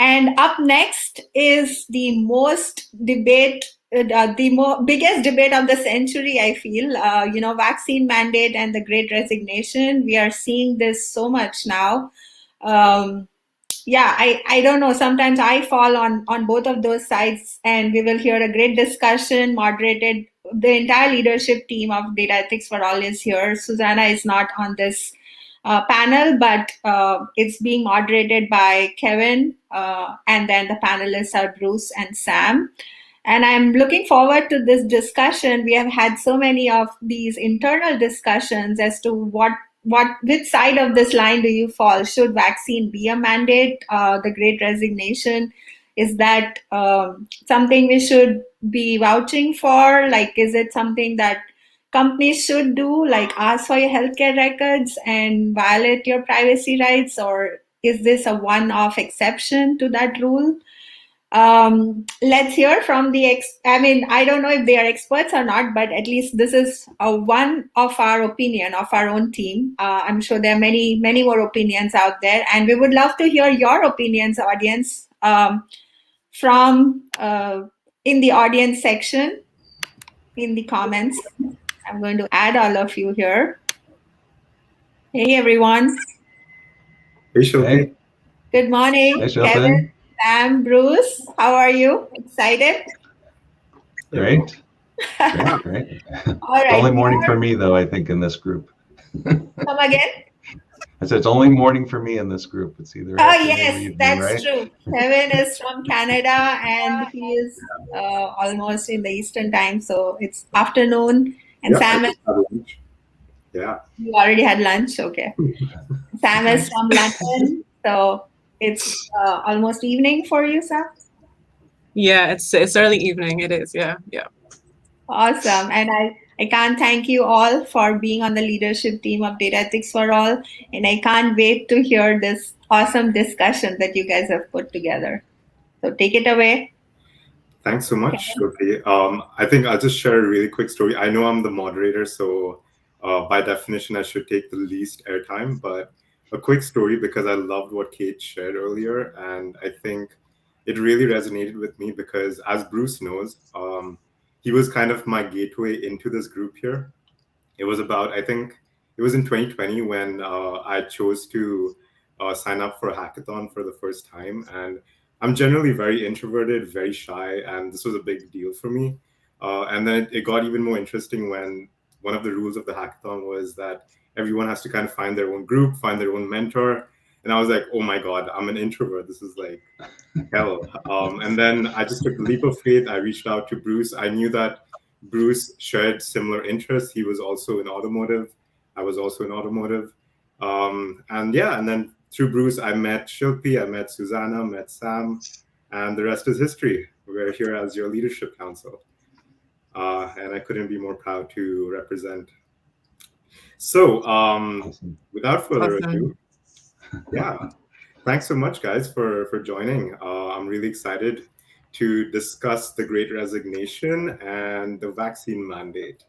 And up next is the most debate, biggest debate of the century, I feel. Vaccine mandate and the Great Resignation. We are seeing this so much now. I don't know. Sometimes I fall on both of those sides, and we will hear a great discussion moderated. The entire leadership team of Data Ethics for All is here. Susanna is not on this panel, but it's being moderated by Kevin, and then the panelists are Bruce and Sam. And I'm looking forward to this discussion. We have had so many of these internal discussions as to which side of this line do you fall? Should vaccine be a mandate? The Great Resignation, is that something we should be vouching for? Like, is it something that companies should do, like ask for your healthcare records and violate your privacy rights? Or is this a one-off exception to that rule? Let's hear from I don't know if they are experts or not, but at least this is one of our opinion of our own team. I'm sure there are many, many more opinions out there, and we would love to hear your opinions, audience, from in the audience section, in the comments. I'm going to add all of you here. Hey, everyone. Hey, Shilpi. Good morning, hey, Kevin, Sam, Bruce. How are you? Excited? Great. Great. All right. It's only morning for me, though, I think, in this group. Come again? I said it's only morning for me in this group. It's either yes, evening, that's right? true. Kevin is from Canada, and he is almost in the Eastern time, so it's afternoon. And Sam is... Yeah. You already had lunch? Okay. Sam is from London, so it's almost evening for you, Sam? Yeah, it's early evening. It is, yeah. Awesome. And I can't thank you all for being on the leadership team of Data Ethics for All. And I can't wait to hear this awesome discussion that you guys have put together. So take it away. Thanks so much, Shilpi. I think I'll just share a really quick story. I know I'm the moderator, so by definition, I should take the least airtime. But a quick story, because I loved what Kate shared earlier. And I think it really resonated with me because, as Bruce knows, he was kind of my gateway into this group here. It was I think it was in 2020 when I chose to sign up for a hackathon for the first time. And I'm generally very introverted, very shy, and this was a big deal for me. And then it got even more interesting when one of the rules of the hackathon was that everyone has to kind of find their own group, find their own mentor. And I was like, oh my God, I'm an introvert. This is like hell. And then I just took the leap of faith. I reached out to Bruce. I knew that Bruce shared similar interests. He was also in automotive. I was also in automotive. And then through Bruce, I met Shilpi, I met Susanna, met Sam, and the rest is history. We're here as your leadership council. And I couldn't be more proud to represent. So without further ado, thanks so much, guys, for joining. I'm really excited to discuss the Great Resignation and the vaccine mandate.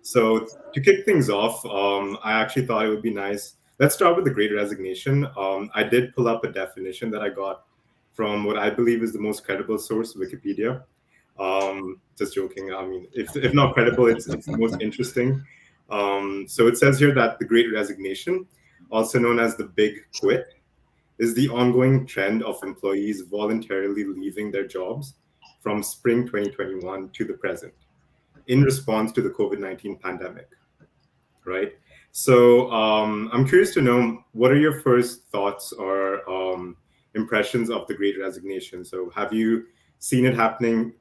So to kick things off, I actually thought it would be nice. Let's start with the Great Resignation. I did pull up a definition that I got from what I believe is the most credible source, Wikipedia. Just joking. I mean, if not credible, it's the most interesting. So it says here that the Great Resignation, also known as the Big Quit, is the ongoing trend of employees voluntarily leaving their jobs from spring 2021 to the present in response to the COVID-19 pandemic, right? So I'm curious to know, what are your first thoughts or impressions of the Great Resignation? So have you seen it happening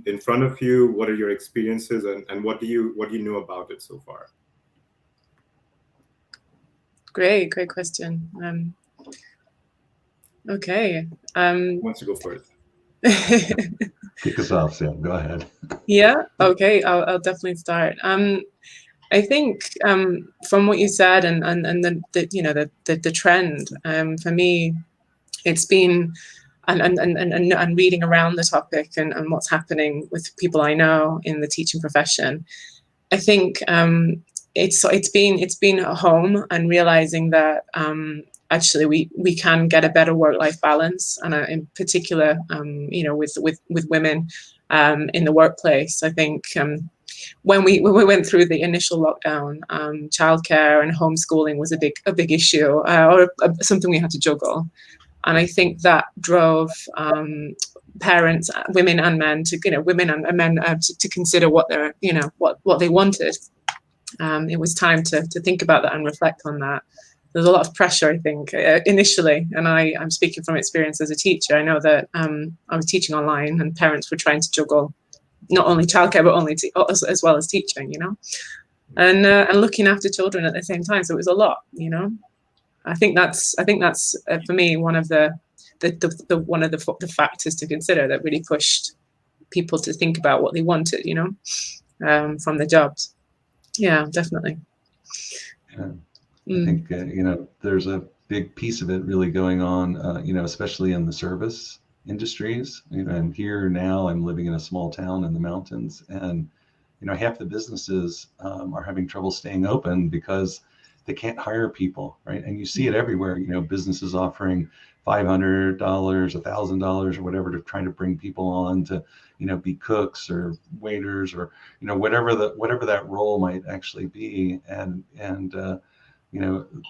in front of you? What are your experiences, and what do you know about it so far? Great question. Okay. Who wants to go first? Kick us off, Sam. Go ahead. Yeah. Okay. I'll definitely start. I think from what you said and the trend, for me, it's been and reading around the topic and what's happening with people I know in the teaching profession. I think it's been at home and realizing that actually we can get a better work-life balance, and in particular, with women in the workplace. I think when we went through the initial lockdown, childcare and homeschooling was a big issue, or something we had to juggle. And I think that drove parents, women and men, women and men to consider what they're, what they wanted. It was time to think about that and reflect on that. There's a lot of pressure, I think, initially, and I'm speaking from experience as a teacher. I know that I was teaching online, and parents were trying to juggle not only childcare but as well as teaching, and looking after children at the same time. So it was a lot, I think that's for me one of the factors to consider that really pushed people to think about what they wanted, from the jobs. Yeah, definitely. Yeah. I think there's a big piece of it really going on, especially in the service industries. And here now I'm living in a small town in the mountains, and half the businesses are having trouble staying open because they can't hire people, right? And you see it everywhere. Businesses offering $500, $1,000, or whatever to try to bring people on to, be cooks or waiters or whatever that role might actually be. And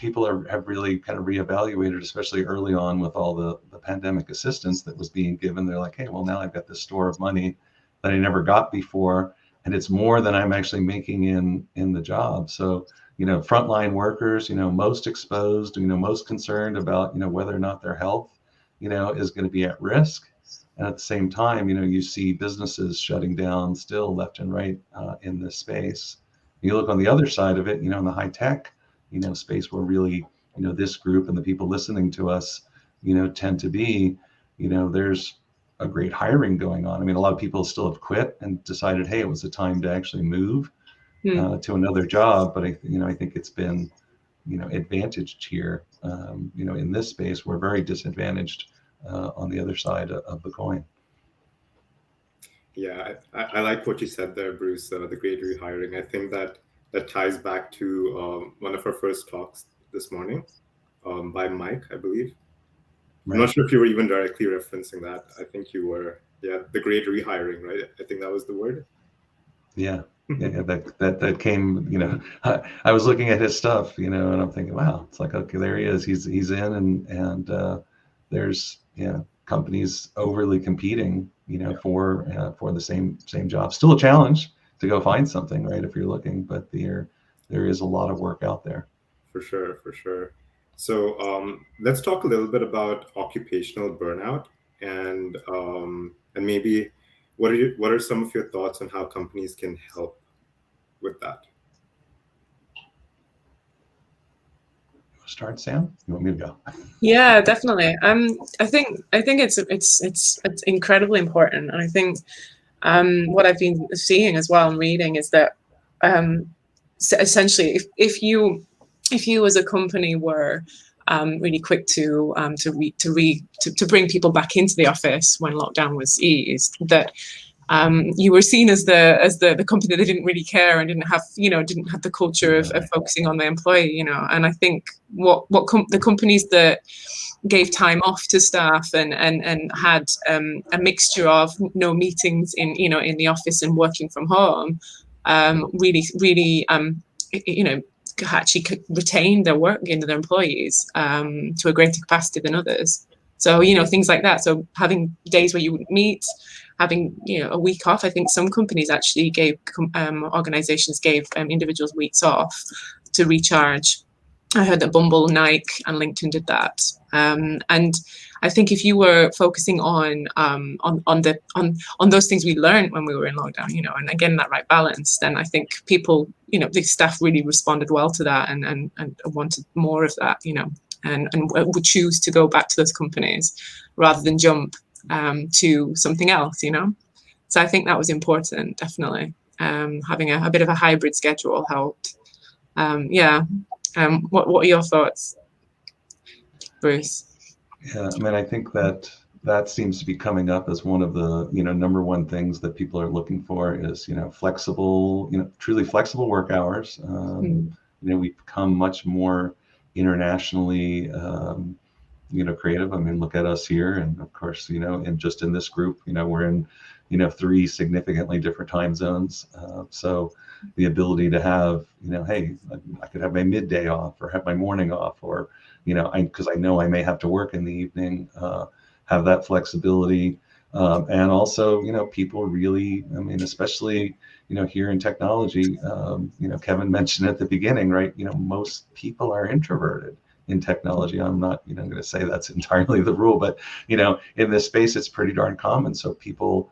people have really kind of reevaluated, especially early on with all the pandemic assistance that was being given. They're like, hey, well, now I've got this store of money that I never got before, and it's more than I'm actually making in the job. So frontline workers, most exposed, most concerned about, whether or not their health, is going to be at risk. And at the same time, you see businesses shutting down still left and right in this space. You look on the other side of it, in the high tech, space where really, this group and the people listening to us, tend to be, there's a great hiring going on. I mean, a lot of people still have quit and decided, hey, it was the time to actually move to another job. But I think it's been, advantaged here. In this space, we're very disadvantaged on the other side of the coin. Yeah, I like what you said there, Bruce. The great rehiring. I think that ties back to one of our first talks this morning by Mike, I believe. Right. I'm not sure if you were even directly referencing that. I think you were. Yeah, the great rehiring, right? I think that was the word. Yeah. Yeah, that came, I was looking at his stuff, and I'm thinking, wow, it's like, okay, there he is. He's in, and there's, companies overly competing, for the same job. Still a challenge to go find something, right? If you're looking, but there is a lot of work out there. For sure. So let's talk a little bit about occupational burnout, and maybe what are some of your thoughts on how companies can help with that? Start, Sam? You want me to go? Yeah, definitely. I think it's incredibly important, and I think what I've been seeing as well and reading is that essentially, if you as a company were really quick to bring people back into the office when lockdown was eased, that you were seen as the company that didn't really care and didn't have the culture of focusing on the employee, and I think the companies that gave time off to staff and had a mixture of no meetings in the office and working from home, really actually could retain their work into their employees to a greater capacity than others. So things like that. So having days where you wouldn't meet, having a week off. I think some companies actually gave organizations gave individuals weeks off to recharge. I heard that Bumble, Nike, and LinkedIn did that. And I think if you were focusing on those things we learned when we were in lockdown, and again that right balance, then I think people, the staff really responded well to that and wanted more of that, and would choose to go back to those companies rather than jump to something else, So I think that was important, definitely. Having a bit of a hybrid schedule helped. What are your thoughts, Bruce? Yeah, I mean, I think that seems to be coming up as one of the number one things that people are looking for is flexible, truly flexible work hours. We've become much more internationally, creative. I mean, look at us here, and of course, and just in this group, we're in, 3 significantly different time zones. So the ability to have, hey, I could have my midday off or have my morning off, or, because I know I may have to work in the evening, have that flexibility. And also, people really, I mean, especially, here in technology, Kevin mentioned at the beginning, right? Most people are introverted in technology. I'm not, going to say that's entirely the rule, but, in this space, it's pretty darn common. So people,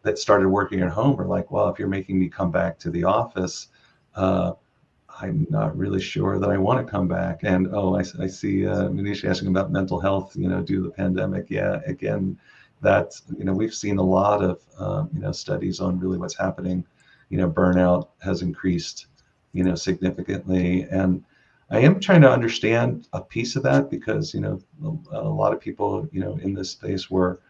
that started working at home are like, well, if you're making me come back to the office, I'm not really sure that I want to come back. And, I see Manish asking about mental health, due to the pandemic. Yeah, again, that's, we've seen a lot of, studies on really what's happening. Burnout has increased, significantly. And I am trying to understand a piece of that because, a lot of people, in this space were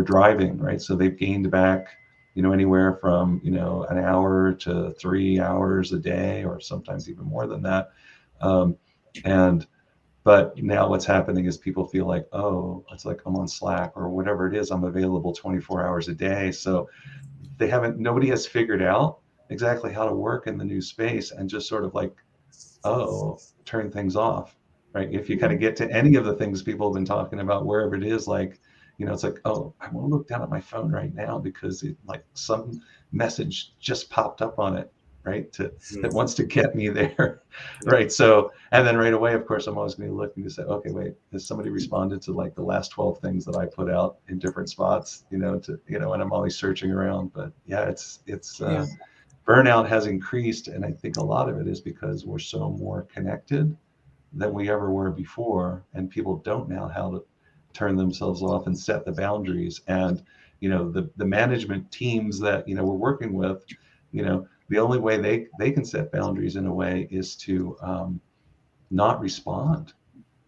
driving, right? So they've gained back, anywhere from, an hour to 3 hours a day, or sometimes even more than that. But now what's happening is people feel like, oh, it's like I'm on Slack or whatever it is, I'm available 24 hours a day. So nobody has figured out exactly how to work in the new space and just sort of like, turn things off, right? If you kind of get to any of the things people have been talking about, wherever it is, like, it's like, oh, I want to look down at my phone right now because some message just popped up on it, right? That wants to get me there, right? So, and then right away, of course, I'm always going to look and say, okay, wait, has somebody responded to like the last 12 things that I put out in different spots, and I'm always searching around. But yeah, it's burnout has increased, and I think a lot of it is because we're so more connected than we ever were before, and people don't know how to turn themselves off and set the boundaries. And the management teams that we're working with, the only way they can set boundaries in a way is to not respond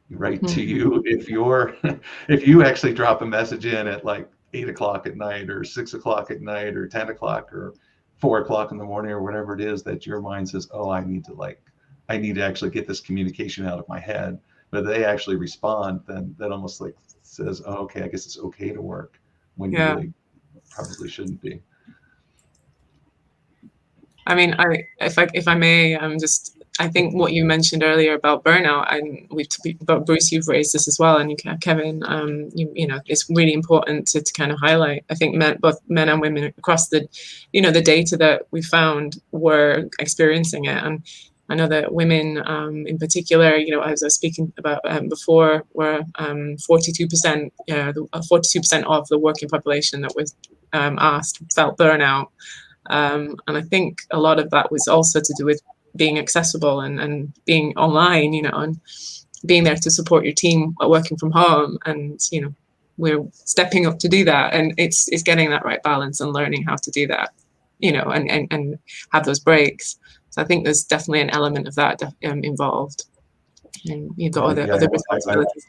right to you if you actually drop a message in at like 8 o'clock at night or 6 o'clock at night or 10 o'clock or 4 o'clock in the morning or whatever it is, that your mind says, oh, I need to actually get this communication out of my head. But they actually respond, then that almost like says, oh, okay, I guess it's okay to work when you really probably shouldn't be. I mean, if I may, I think what you mentioned earlier about burnout, and but Bruce, you've raised this as well, and Kevin, it's really important to kind of highlight. I think both men and women across the data that we found were experiencing it, and I know that women, in particular, as I was speaking about before, were 42%, 42% of the working population that was asked felt burnout. And I think a lot of that was also to do with being accessible and being online, and being there to support your team while working from home. And, we're stepping up to do that. And it's getting that right balance and learning how to do that, and have those breaks. So I think there's definitely an element of that involved. And you've got other responsibilities.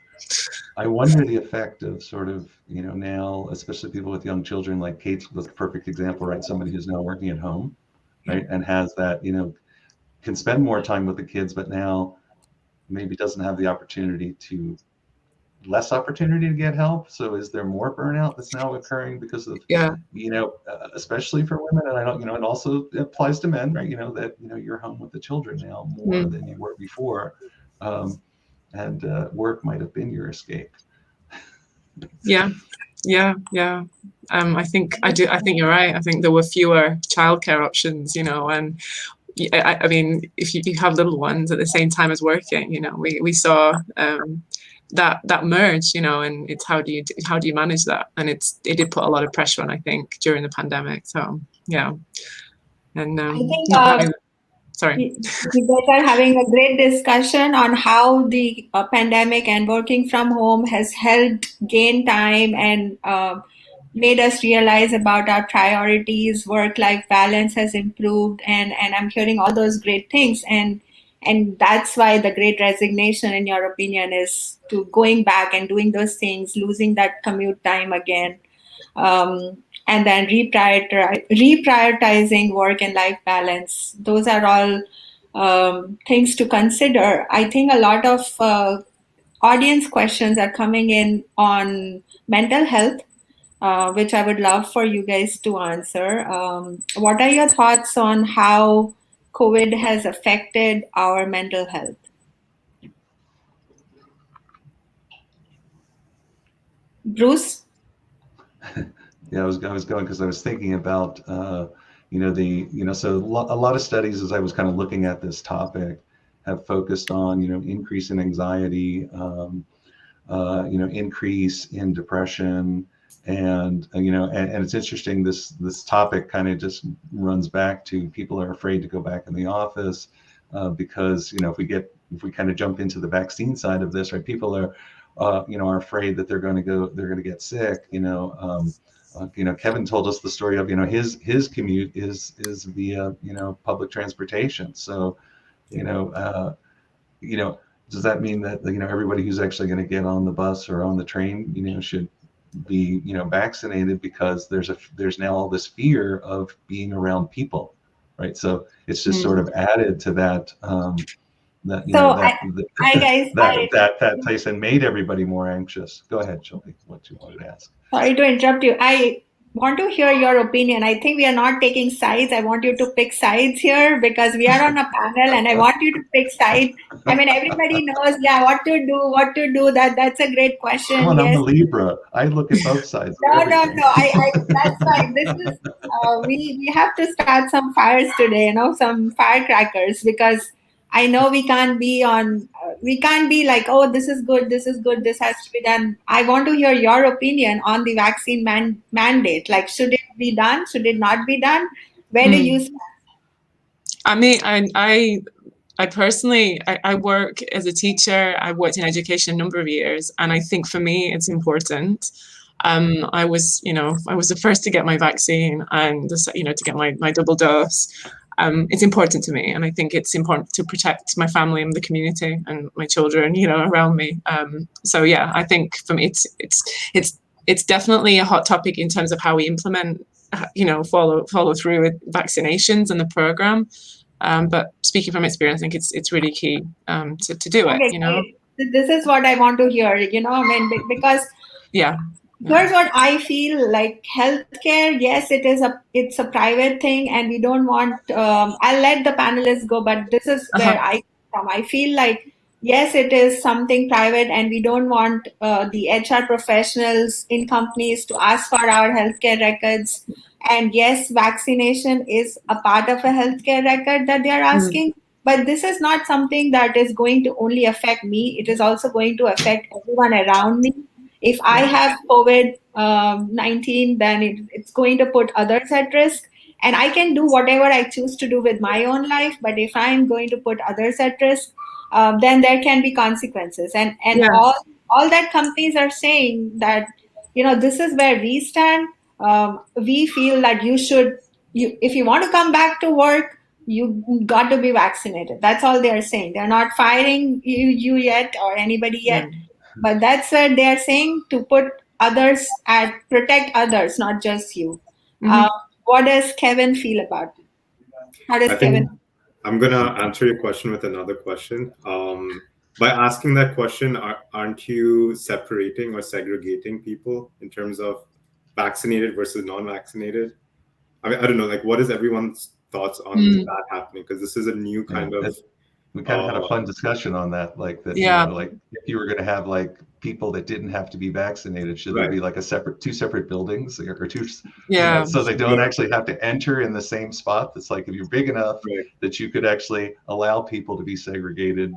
I wonder the effect of sort of, now, especially people with young children, like Kate's was a perfect example, right? Somebody who's now working at home, right? And has that, can spend more time with the kids, but now maybe doesn't have the less opportunity to get help. So is there more burnout that's now occurring because of, especially for women? And I don't, and also it applies to men, right? That, you're home with the children now more than you were before. And work might have been your escape. Yeah. I think you're right. I think there were fewer childcare options, and I mean, if you have little ones at the same time as working, we saw that merge, and it's how do you manage that? And it did put a lot of pressure on, I think, during the pandemic. So yeah, and I think sorry. You guys are having a great discussion on how the pandemic and working from home has helped gain time and made us realize about our priorities. Work-life balance has improved, and I'm hearing all those great things. And that's why the Great Resignation, in your opinion, is to going back and doing those things, losing that commute time again. And then reprioritizing work and life balance. Those are all things to consider. I think a lot of audience questions are coming in on mental health, which I would love for you guys to answer. What are your thoughts on how COVID has affected our mental health? Bruce? Yeah, I was going because I was thinking about so a lot of studies as I was kind of looking at this topic have focused on increase in anxiety, increase in depression, and and it's interesting, this topic kind of just runs back to people are afraid to go back in the office because if we kind of jump into the vaccine side of this, right, people are are afraid that they're going to get sick. Kevin told us the story of his commute is via public transportation. So does that mean that everybody who's actually going to get on the bus or on the train should be vaccinated, because there's now all this fear of being around people, right? So it's just sort of added to that that Tyson made everybody more anxious. Go ahead, Shilpi, what you wanted to ask. Sorry to interrupt you. I want to hear your opinion. I think we are not taking sides. I want you to pick sides here because we are on a panel and I want you to pick sides. I mean, everybody knows, what to do. That's a great question. Come on, yes. I'm a Libra. I look at both sides. No. That's fine. This is, we have to start some fires today, some firecrackers, because I know we can't be like, oh, this is good, this has to be done. I want to hear your opinion on the vaccine mandate. Like, should it be done? Should it not be done? Where do you stand? I mean, I personally, I work as a teacher. I worked in education a number of years, and I think for me, it's important. I was the first to get my vaccine and to get my double dose. It's important to me, and I think it's important to protect my family and the community and my children, around me. So yeah, I think for me, it's definitely a hot topic in terms of how we implement, follow through with vaccinations and the program. But speaking from experience, I think it's really key to do it. Okay, this is what I want to hear. Because here's what I feel like: healthcare, yes, it's a private thing, and we don't want. I'll let the panelists go, but this is where I come from. I feel like, yes, it is something private, and we don't want the HR professionals in companies to ask for our healthcare records. And yes, vaccination is a part of a healthcare record that they are asking. But this is not something that is going to only affect me. It is also going to affect everyone around me. If I have COVID-19, then it's going to put others at risk. And I can do whatever I choose to do with my own life. But if I'm going to put others at risk, then there can be consequences. And all that companies are saying that, this is where we stand. We feel that if you want to come back to work, you got to be vaccinated. That's all they are saying. They're not firing you yet or anybody yet. But that's where they are saying to protect others, not just you. What does Kevin feel about it? How does Kevin? I'm going to answer your question with another question. By asking that question, aren't you separating or segregating people in terms of vaccinated versus non-vaccinated? I mean, I don't know, like, what is everyone's thoughts on that happening? Because this is a new kind of... We kind of had a fun discussion on that, like that, like if you were going to have like people that didn't have to be vaccinated, should there be like two separate buildings or two, so they don't actually have to enter in the same spot? That's like, if you're big enough that you could actually allow people to be segregated,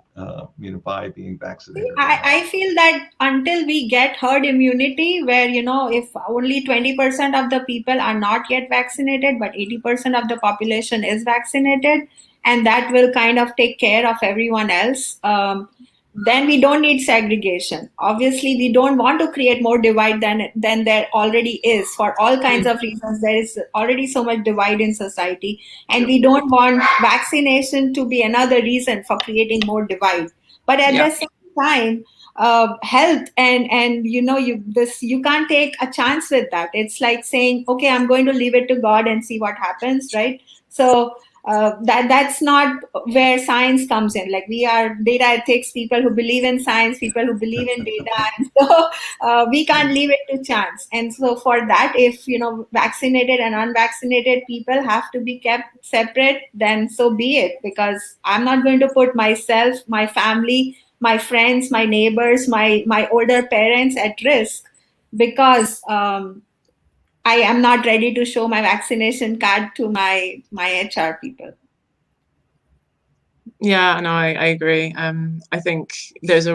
by being vaccinated. I feel that until we get herd immunity, where, if only 20% of the people are not yet vaccinated, but 80% of the population is vaccinated, and that will kind of take care of everyone else, then we don't need segregation. Obviously, we don't want to create more divide than there already is. For all kinds of reasons, there is already so much divide in society, and we don't want vaccination to be another reason for creating more divide. But at the same time, health and you can't take a chance with that. It's like saying, okay, I'm going to leave it to God and see what happens, right? So that's not where science comes in. Like, we are data ethics people who believe in science, people who believe in data, and so we can't leave it to chance. And so for that, if vaccinated and unvaccinated people have to be kept separate, then so be it, because I'm not going to put myself, my family, my friends, my neighbors, my older parents at risk because I am not ready to show my vaccination card to my HR people. Yeah, no, I agree. I think there's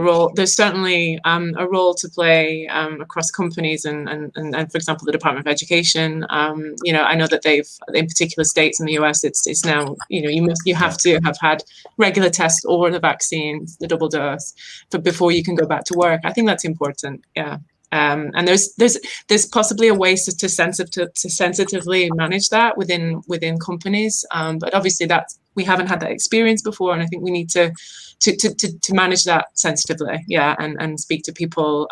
certainly a role to play across companies and for example, the Department of Education. I know that they've, in particular states in the US, it's now, you have to have had regular tests or the vaccines, the double dose, before you can go back to work. I think that's important. Yeah. And there's possibly a way to sensitively manage that within companies, but obviously we haven't had that experience before, and I think we need to manage that sensitively, yeah, and speak to people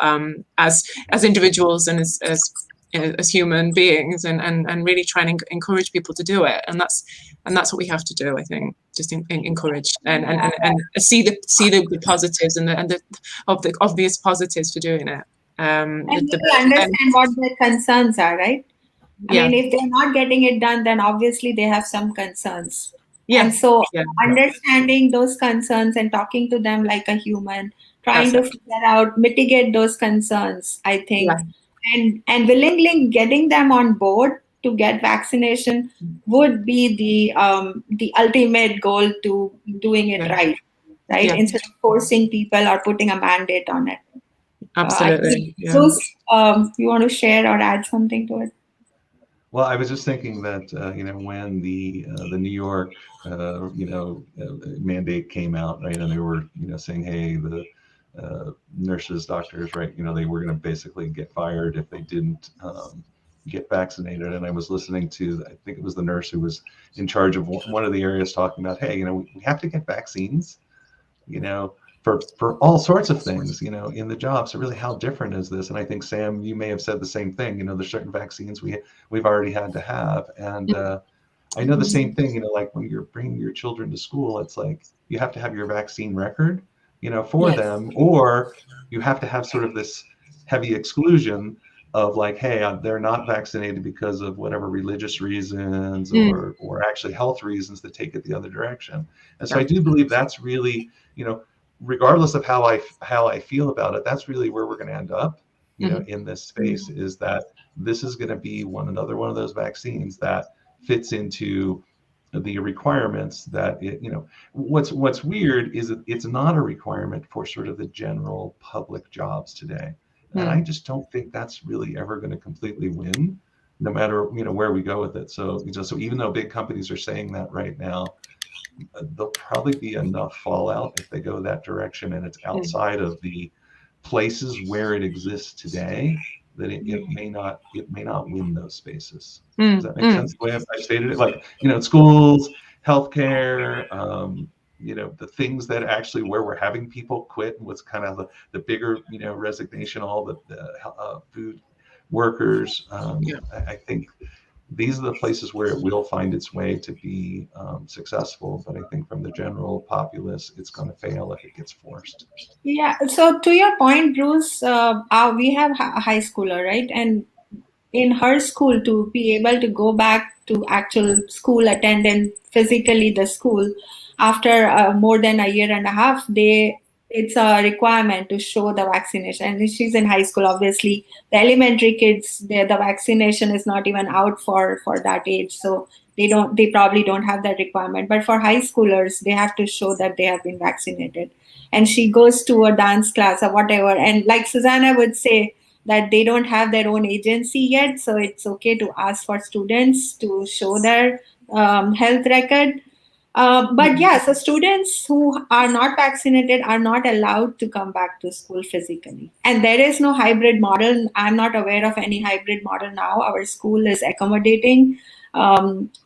as individuals and as human beings, and really try and encourage people to do it, and that's what we have to do. I think just encourage and see the positives and the obvious positives for doing it. And people understand what their concerns are, right? I mean, if they're not getting it done, then obviously they have some concerns. Yeah. And so understanding those concerns and talking to them like a human, trying to figure out, mitigate those concerns, I think, and willingly getting them on board to get vaccination would be the ultimate goal to doing it right? Instead of forcing people or putting a mandate on it. Absolutely. Bruce, you want to share or add something to it? Well, I was just thinking that when the New York mandate came out, right, and they were saying, hey, the nurses, doctors, right, they were going to basically get fired if they didn't get vaccinated. And I was listening to, I think it was the nurse who was in charge of one of the areas talking about, hey, we have to get vaccines, for all sorts of things, in the job. So really, how different is this? And I think, Sam, you may have said the same thing. There's certain vaccines we've already had to have. And I know the same thing, like when you're bringing your children to school, it's like you have to have your vaccine record, for them, or you have to have sort of this heavy exclusion of like, hey, they're not vaccinated because of whatever religious reasons or actually health reasons that take it the other direction. And so I do believe that's really, regardless of how I feel about it, that's really where we're going to end up, in this space, is that this is going to be another one of those vaccines that fits into the requirements that what's weird is that it's not a requirement for sort of the general public jobs today. And I just don't think that's really ever going to completely win, no matter, where we go with it. So, so even though big companies are saying that right now, there'll probably be enough fallout if they go that direction, and it's outside of the places where it exists today, that it may not win those spaces. Does that make sense the way I stated it? Like, schools, healthcare, the things that actually where we're having people quit, and what's kind of the bigger, resignation, all the food workers. I think these are the places where it will find its way to be successful. But I think from the general populace, it's going to fail if it gets forced. Yeah. So to your point, Bruce, we have a high schooler, right? And in her school, to be able to go back to actual school attendance, physically the school, after more than a year and a half, it's a requirement to show the vaccination. And she's in high school, obviously. The elementary kids, the vaccination is not even out for that age. So they probably don't have that requirement. But for high schoolers, they have to show that they have been vaccinated. And she goes to a dance class or whatever. And like Susanna would say, that they don't have their own agency yet. So it's okay to ask for students to show their health record. But yeah, so students who are not vaccinated are not allowed to come back to school physically. And there is no hybrid model. I'm not aware of any hybrid model now. Our school is accommodating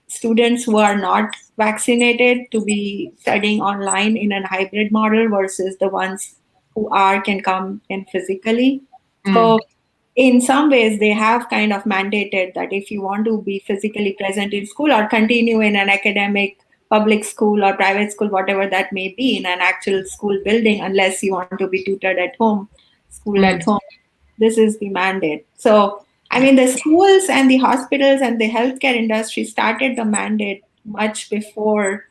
students who are not vaccinated to be studying online in a hybrid model versus the ones who can come in physically. So in some ways, they have kind of mandated that if you want to be physically present in school or continue in an academic public school or private school, whatever that may be, in an actual school building, unless you want to be tutored at home, school at home. This is the mandate. So, I mean, the schools and the hospitals and the healthcare industry started the mandate much before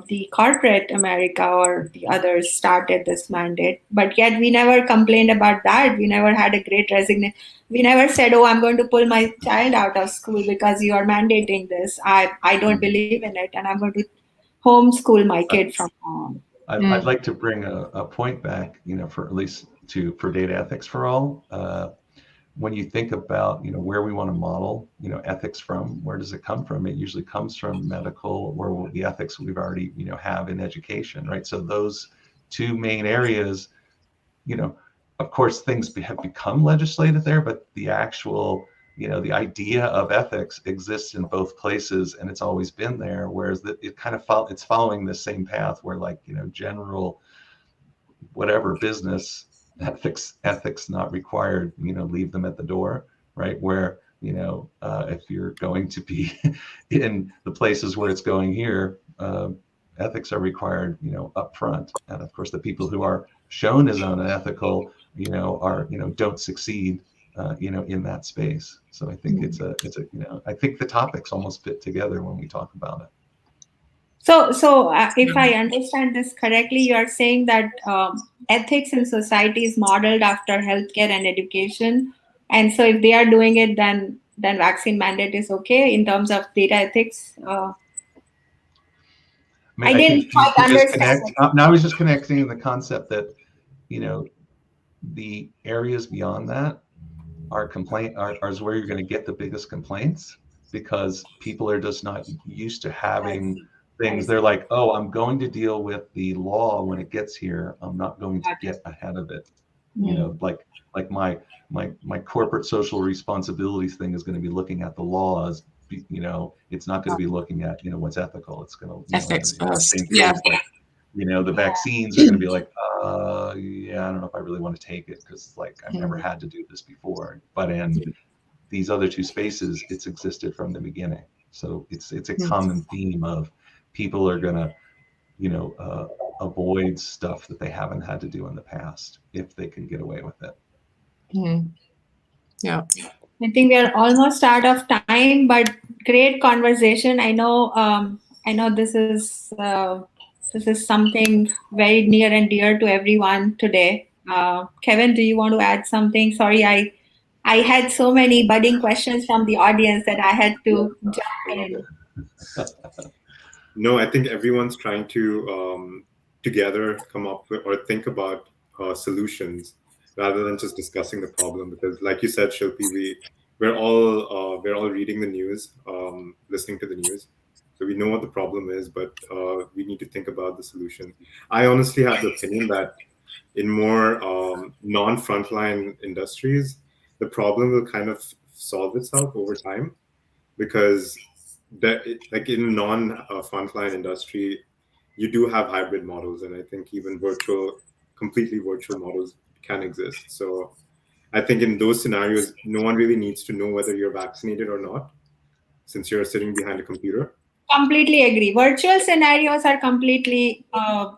the corporate America or the others started this mandate. But yet we never complained about that. We never had a great resignation. We never said, oh, I'm going to pull my child out of school because you are mandating this. I don't believe in it, and I'm going to homeschool my kid from home. I'd like to bring a point back, for at least for data ethics for all. When you think about, where we want to model, ethics from, where does it come from? It usually comes from medical or the ethics we've already, have in education, right? So those two main areas, of course, things have become legislated there, but the actual, the idea of ethics exists in both places, and it's always been there. Whereas it kind of it's following the same path, where general, whatever business ethics not required, leave them at the door, right? Where if you're going to be in the places where it's going here, ethics are required, up front. And of course, the people who are shown as unethical, are don't succeed, in that space. So I think it's a I think the topics almost fit together when we talk about it. So if I understand this correctly, you are saying that ethics in society is modeled after healthcare and education, and so if they are doing it, then vaccine mandate is okay in terms of data ethics. I didn't quite understand. Now I was just connecting the concept that the areas beyond that are where you're going to get the biggest complaints, because people are just not used to having things. They're like, oh, I'm going to deal with the law when it gets here. I'm not going to get ahead of it. Like my corporate social responsibilities thing is going to be looking at the laws. It's not going to be looking at what's ethical. It's going to ethics first. The vaccines are going to be like, yeah, I don't know if I really want to take it, because I've never had to do this before. But in these other two spaces, it's existed from the beginning. So it's a common theme of people are going to, avoid stuff that they haven't had to do in the past if they can get away with it. Yeah. I think we are almost out of time, but great conversation. I know this is something very near and dear to everyone today. Kevin, do you want to add something? Sorry, I had so many budding questions from the audience that I had to jump in. No, I think everyone's trying to together come up with or think about solutions rather than just discussing the problem. Because, like you said, Shilpi, we're all reading the news, listening to the news, so we know what the problem is, but we need to think about the solution. I honestly have the opinion that in more non-frontline industries, the problem will kind of solve itself over time, because like in a non-frontline industry, you do have hybrid models, and I think even completely virtual models can exist. So I think in those scenarios, no one really needs to know whether you're vaccinated or not, since you're sitting behind a computer. Completely agree. Virtual scenarios are completely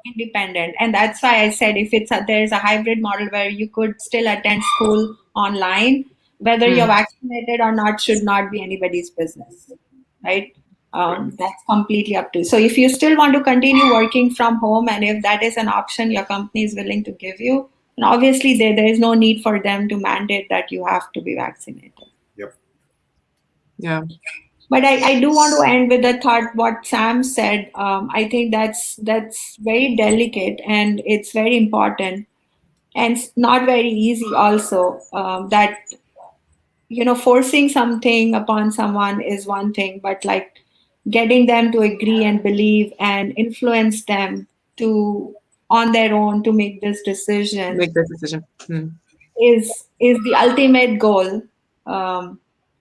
independent, and that's why I said if there's a hybrid model where you could still attend school online, whether you're vaccinated or not should not be anybody's business, right? That's completely up to you. So if you still want to continue working from home, and if that is an option your company is willing to give you, then obviously there is no need for them to mandate that you have to be vaccinated. Yep. Yeah. But I do want to end with a thought. What Sam said, I think that's very delicate, and it's very important, and it's not very easy. Also, that forcing something upon someone is one thing, but getting them to agree and believe and influence them to on their own to make this decision. Is the ultimate goal.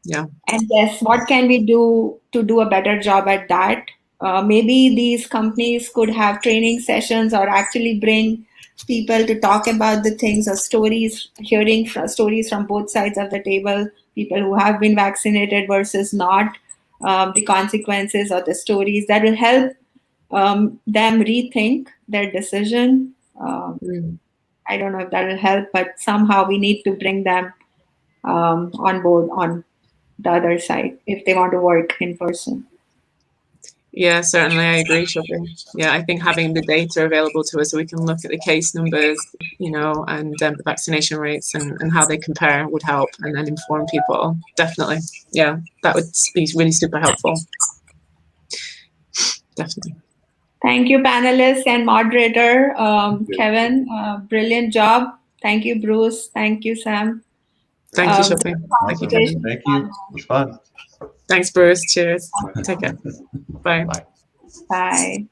Yeah. And yes, what can we do to do a better job at that? Maybe these companies could have training sessions or actually bring people to talk about the things or stories, hearing stories from both sides of the table, people who have been vaccinated versus not, the consequences or the stories that will help them rethink their decision. I don't know if that will help, but somehow we need to bring them on board on the other side if they want to work in person. Yeah, certainly, I agree, Shopee. Yeah, I think having the data available to us so we can look at the case numbers, and the vaccination rates and how they compare would help, and then inform people. Definitely. Yeah, that would be really super helpful. Definitely. Thank you, panelists and moderator. Kevin, brilliant job. Thank you, Bruce. Thank you, Sam. Thank you, Shopee. Thank you, Kevin. Thank you. It was fun. Thanks, Bruce. Cheers. Take care. Bye. Bye. Bye.